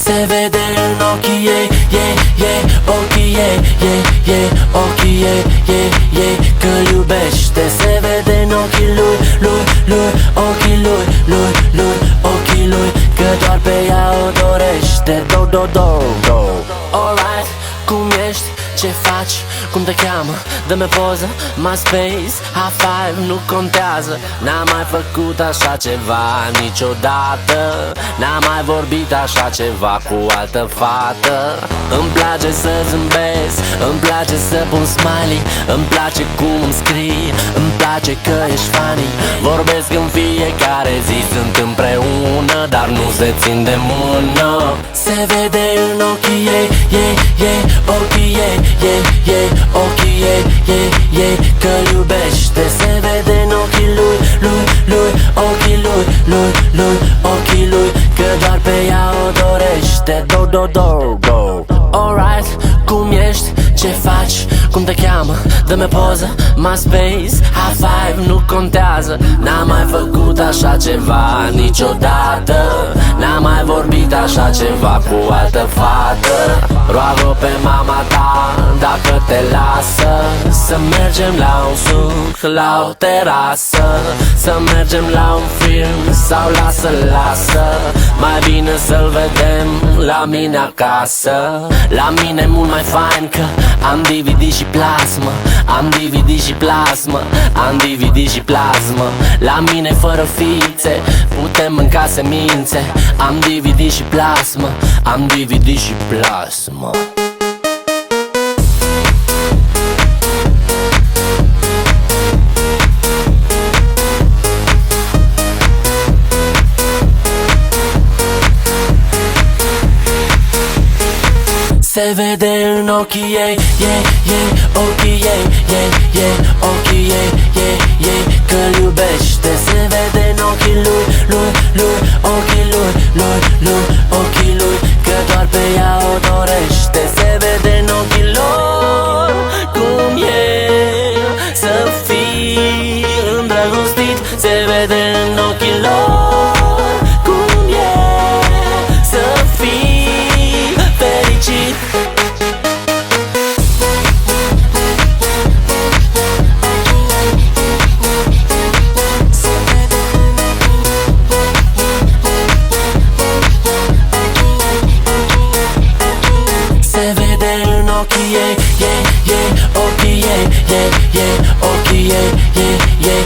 Se vede în ochii ei, ochii ei, ochii ei, că iubește. Se vede în ochii lui, ochii lui, ochii lui, că doar pe ea o dorește. Alright, cum ești? Ce faci? Cum te cheamă? Dă-mi poză, MySpace, high five, nu contează. N-am mai făcut așa ceva niciodată. N-am mai vorbit așa ceva cu altă fată. Îmi place să zâmbesc, îmi place să pun smiley, îmi place cum îmi scrii, îmi place că ești funny. Vorbesc în fiecare zi, sunt împreună, dar nu se țin de mână. Se vede în ochii ei, ochii ei, ochii ei, că-l iubește. Se vede în ochii lui, ochii lui, ochii lui, că doar pe ea o dorește. Alright, cum ești? Ce faci? Cum te cheamă? Dă-mi poză, MySpace, high five, nu contează. N-am mai făcut așa ceva niciodată. N-am mai vorbit așa ceva cu altă fată. Roagă pe mama ta, dacă te lasă, să mergem la un suc, la o terasă, să mergem la un film sau lasă. Mai bine să-l vedem la mine acasă. La mine e mult mai fain că am DVD și plasmă, am DVD și plasmă, am DVD și plasmă. La mine fără fițe, putem mânca semințe. Am DVD și plasmă, am DVD și plasmă. Se vede în ochii ei, ochii ei, ochii ei, că-l iubește. Se vede în ochii lui, ochii lui, ochii lui, că doar pe ea o dorește. Se vede în ochii lor cum e să fii îndrăgostit. Se vede în ochii lor cum e să fii fericit. Se vede în ochii ei, ochii ei, ochii ei,